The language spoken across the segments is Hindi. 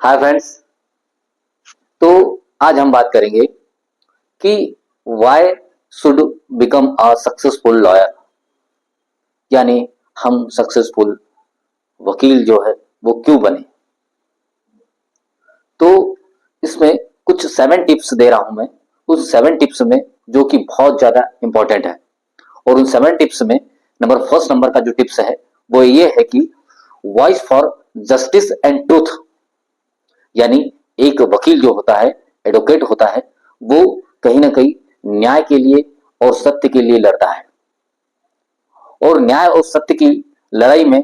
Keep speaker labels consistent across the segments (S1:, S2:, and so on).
S1: Hi friends. तो आज हम बात करेंगे कि why should become a successful lawyer, यानी हम सक्सेसफुल वकील जो है वो क्यों बने। तो इसमें कुछ 7 टिप्स दे रहा हूं मैं, उस 7 टिप्स में जो कि बहुत ज्यादा इंपॉर्टेंट है। और उन 7 टिप्स में फर्स्ट नंबर का जो टिप्स है वो ये है कि voice for justice and truth, यानी एक वकील जो होता है, एडवोकेट होता है, वो कहीं ना कहीं न्याय के लिए और सत्य के लिए लड़ता है। और न्याय और सत्य की लड़ाई में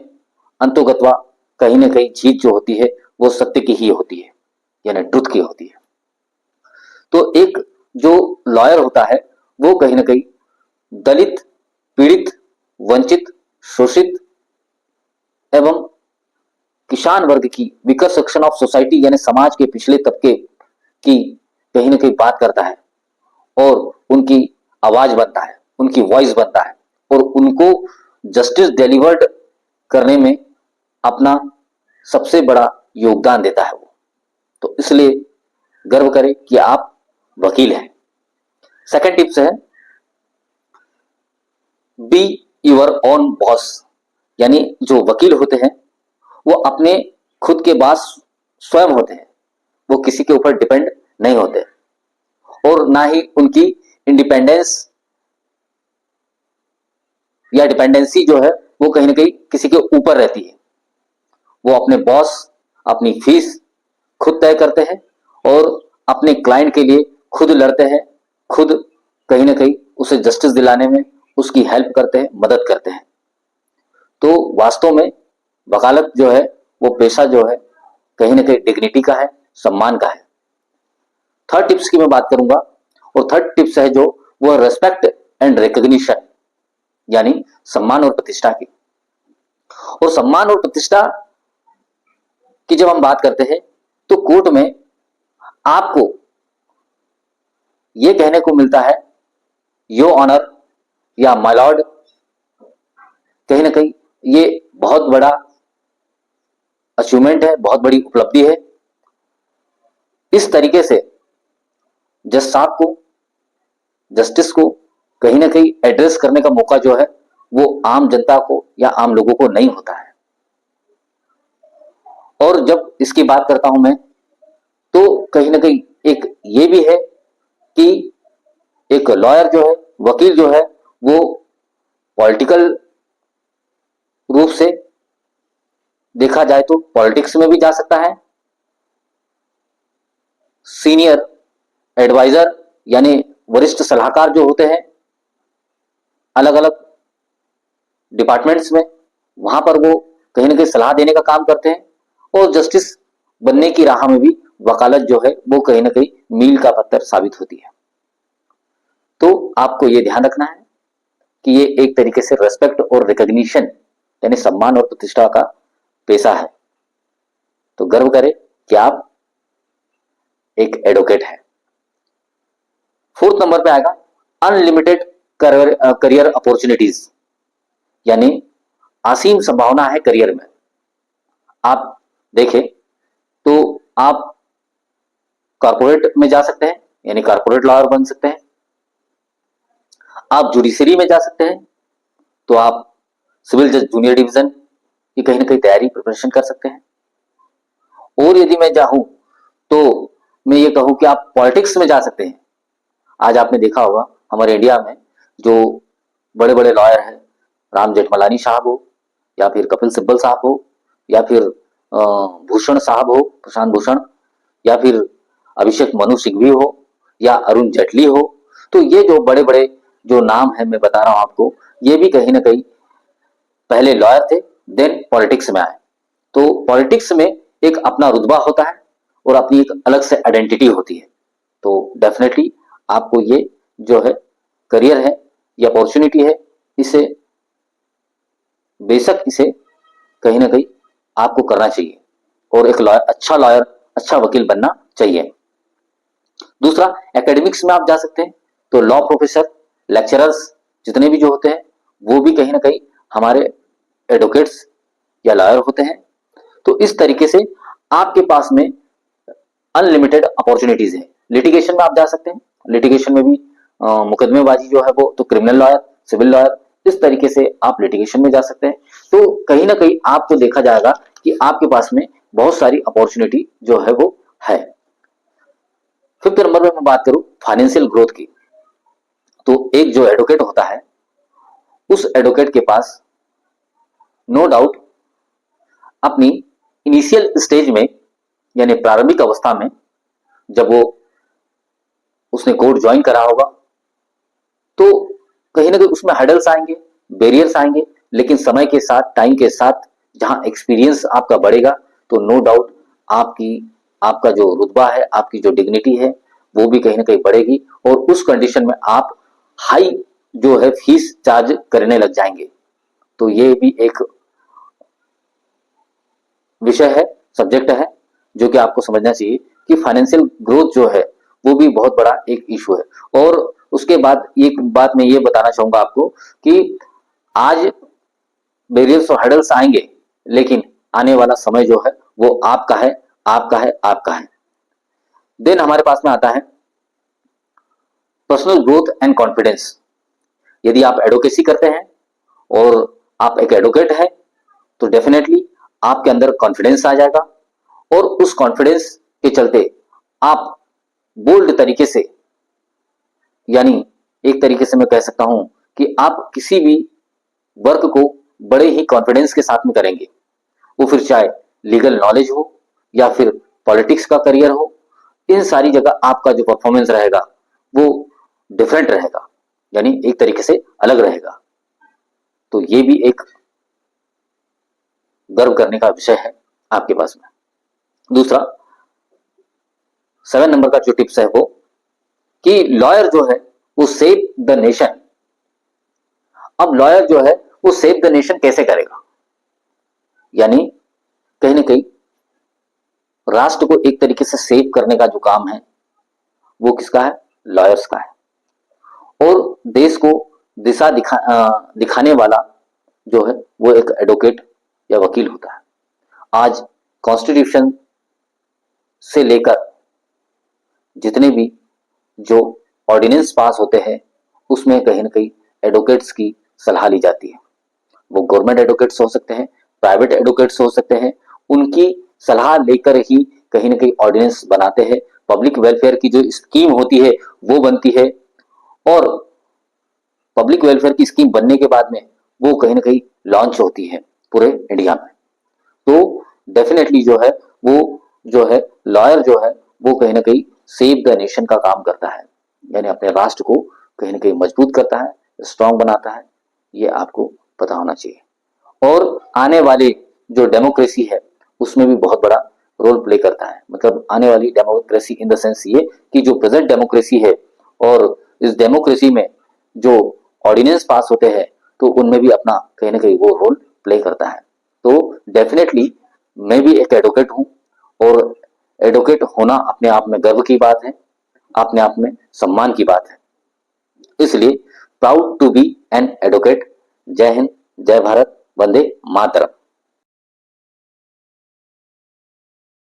S1: अंतोगत्वा कहीं ना कहीं जीत जो होती है वो सत्य की ही होती है, यानी ट्रुथ की होती है। तो एक जो लॉयर होता है वो कहीं ना कहीं दलित, पीड़ित, वंचित, शोषित एवं किसान वर्ग की, वीकर सेक्शन ऑफ सोसाइटी यानी समाज के पिछले तबके की कहीं ना कहीं बात करता है और उनकी आवाज बनता है, उनकी वॉइस बनता है और उनको जस्टिस डिलीवर्ड करने में अपना सबसे बड़ा योगदान देता है वो। तो इसलिए गर्व करें कि आप वकील हैं। सेकंड टिप्स है बी योर ओन बॉस, यानी जो वकील होते हैं वो अपने खुद के बॉस स्वयं होते हैं, वो किसी के ऊपर डिपेंड नहीं होते और ना ही उनकी इंडिपेंडेंस या डिपेंडेंसी जो है वो कहीं ना कहीं किसी के ऊपर रहती है। वो अपने बॉस, अपनी फीस खुद तय करते हैं और अपने क्लाइंट के लिए खुद लड़ते हैं, खुद कहीं ना कहीं उसे जस्टिस दिलाने में उसकी हेल्प करते हैं, मदद करते हैं। तो वास्तव में वकालत जो है वो पेशा जो है कहीं ना कहीं डिग्निटी का है, सम्मान का है। थर्ड टिप्स की मैं बात करूंगा और थर्ड टिप्स है जो वो रेस्पेक्ट एंड रिकॉग्निशन, यानी सम्मान और प्रतिष्ठा की। और सम्मान और प्रतिष्ठा की जब हम बात करते हैं तो कोर्ट में आपको यह कहने को मिलता है योर ऑनर या माय लॉर्ड, कहीं ना कहीं ये बहुत बड़ा अचीवमेंट है, बहुत बड़ी उपलब्धि है। इस तरीके से जज साहब को, जस्टिस को कहीं ना कहीं एड्रेस करने का मौका जो है वो आम जनता को या आम लोगों को नहीं होता है। और जब इसकी बात करता हूं मैं तो कहीं ना कहीं एक ये भी है कि एक लॉयर जो है, वकील जो है, वो पॉलिटिकल रूप से देखा जाए तो पॉलिटिक्स में भी जा सकता है। सीनियर एडवाइजर यानी वरिष्ठ सलाहकार जो होते हैं अलग अलग डिपार्टमेंट्स में, वहां पर वो कहीं ना कहीं सलाह देने का काम करते हैं। और जस्टिस बनने की राह में भी वकालत जो है वो कहीं ना कहीं मील का पत्थर साबित होती है। तो आपको ये ध्यान रखना है कि ये एक तरीके से रेस्पेक्ट और रिकॉग्निशन यानी सम्मान और प्रतिष्ठा का पेशा है। तो गर्व करें कि आप एक एडवोकेट है। फोर्थ नंबर पे आएगा अनलिमिटेड करियर अपॉर्चुनिटीज, यानी असीम संभावना है करियर में। आप देखें तो आप कॉर्पोरेट में जा सकते हैं, यानी कॉर्पोरेट लॉयर बन सकते हैं। आप जुडिशरी में जा सकते हैं तो आप सिविल जज जूनियर डिवीजन की कहीं ना कहीं तैयारी प्रिपरेशन कर सकते हैं। और यदि मैं चाहूं तो मैं ये कहूं कि आप पॉलिटिक्स में जा सकते हैं। आज आपने देखा होगा हमारे इंडिया में जो बड़े बड़े लॉयर हैं, राम जेठमलानी साहब हो या फिर कपिल सिब्बल साहब हो या फिर भूषण साहब हो, प्रशांत भूषण, या फिर अभिषेक मनु सिंघवी हो या अरुण जेटली हो, तो ये जो बड़े बड़े जो नाम है मैं बता रहा हूं आपको, ये भी कहीं ना कहीं पहले लॉयर थे, देन पॉलिटिक्स में आए। तो पॉलिटिक्स में एक अपना रुतबा होता है और अपनी एक अलग से आइडेंटिटी होती है। तो डेफिनेटली आपको ये जो है करियर है, ये अपॉर्चुनिटी है, इसे बेशक इसे कहीं ना कहीं आपको करना चाहिए और एक लॉयर, अच्छा लॉयर, अच्छा वकील बनना चाहिए। दूसरा, एकेडमिक्स में आप जा सकते हैं तो लॉ प्रोफेसर, लेक्चरर्स जितने भी जो होते हैं वो भी कहीं ना कहीं हमारे एडवोकेट्स या लॉयर होते हैं। तो इस तरीके से आपके पास में अनलिमिटेड अपॉर्चुनिटीज है। लिटिगेशन में आप जा सकते हैं, लिटिगेशन में भी मुकदमेबाजी जो है वो तो क्रिमिनल लॉयर, सिविल लॉयर, इस तरीके से आप लिटिगेशन में जा सकते हैं। तो कहीं ना कहीं आपको देखा जाएगा कि आपके पास में बहुत सारी अपॉर्चुनिटी जो है वो है। फिफ्थ नंबर में मैं बात करूं फाइनेंशियल ग्रोथ की, तो एक जो एडवोकेट होता है उस एडवोकेट के पास नो डाउट अपनी इनिशियल स्टेज में यानी प्रारंभिक अवस्था में जब वो उसने कोर्ट ज्वाइन करा होगा तो कहीं ना कहीं उसमें हर्डल्स आएंगे, बैरियर्स आएंगे, लेकिन समय के साथ, टाइम के साथ जहां एक्सपीरियंस आपका बढ़ेगा तो नो डाउट आपकी आपका जो रुतबा है, आपकी जो डिग्निटी है वो भी कहीं ना कहीं बढ़ेगी और उस कंडीशन में आप हाई जो है फीस चार्ज करने लग जाएंगे। तो ये भी एक विषय है, सब्जेक्ट है जो कि आपको समझना चाहिए कि फाइनेंशियल ग्रोथ जो है वो भी बहुत बड़ा एक इशू है। और उसके बाद एक बात मैं ये बताना चाहूंगा आपको कि आज बैरियर्स और हर्डल्स आएंगे, लेकिन आने वाला समय जो है वो आपका है, आपका है, आपका है। देन हमारे पास में आता है पर्सनल ग्रोथ एंड कॉन्फिडेंस। यदि आप एडवोकेसी करते हैं और आप एक एडवोकेट हैं तो डेफिनेटली आपके अंदर कॉन्फिडेंस आ जाएगा और उस कॉन्फिडेंस के चलते आप बोल्ड तरीके से, यानी एक तरीके से मैं कह सकता हूं कि आप किसी भी वर्क को बड़े ही कॉन्फिडेंस के साथ में करेंगे। वो फिर चाहे लीगल नॉलेज हो या फिर पॉलिटिक्स का करियर हो, इन सारी जगह आपका जो परफॉर्मेंस रहेगा वो डिफरेंट रहेगा, यानी एक तरीके से अलग रहेगा। तो ये भी एक गर्व करने का विषय है आपके पास में। दूसरा 7 नंबर का जो टिप्स है वो कि लॉयर जो है वो सेव द नेशन। अब लॉयर जो है वो सेव द नेशन कैसे करेगा, यानी कहीं ना कहीं राष्ट्र को एक तरीके से सेव करने का जो काम है वो किसका है, लॉयर्स का है। और देश को दिखाने वाला जो है वो एक एडवोकेट या वकील होता है। आज कॉन्स्टिट्यूशन से लेकर जितने भी जो ऑर्डिनेंस पास होते हैं उसमें कहीं ना कहीं एडवोकेट्स की सलाह ली जाती है। वो गवर्नमेंट एडवोकेट्स हो सकते हैं, प्राइवेट एडवोकेट्स हो सकते हैं, उनकी सलाह लेकर ही कहीं ना कहीं ऑर्डिनेंस बनाते हैं। पब्लिक वेलफेयर की जो स्कीम होती है वो बनती है और पब्लिक वेलफेयर की स्कीम बनने के बाद में वो कहीं ना कहीं लॉन्च होती है पूरे इंडिया में। तो डेफिनेटली जो है वो जो है लॉयर जो है वो कहीं ना कहीं सेव द नेशन का काम करता है, यानी अपने राष्ट्र को कहीं ना कहीं मजबूत करता है, स्ट्रांग बनाता है। ये आपको पता होना चाहिए। और आने वाले जो डेमोक्रेसी है उसमें भी बहुत बड़ा रोल प्ले करता है। मतलब आने वाली डेमोक्रेसी इन द सेंस ये कि जो प्रेजेंट डेमोक्रेसी है और इस डेमोक्रेसी में जो ऑर्डिनेंस पास होते हैं तो उनमें भी अपना कहीं ना कहीं वो रोल प्ले करता है। तो डेफिनेटली मैं भी एक एडवोकेट हूं और एडवोकेट होना अपने आप में गर्व की बात है, अपने आप में सम्मान की बात है। इसलिए proud to be an advocate. जय हिंद, जय भारत, वंदे मातरम।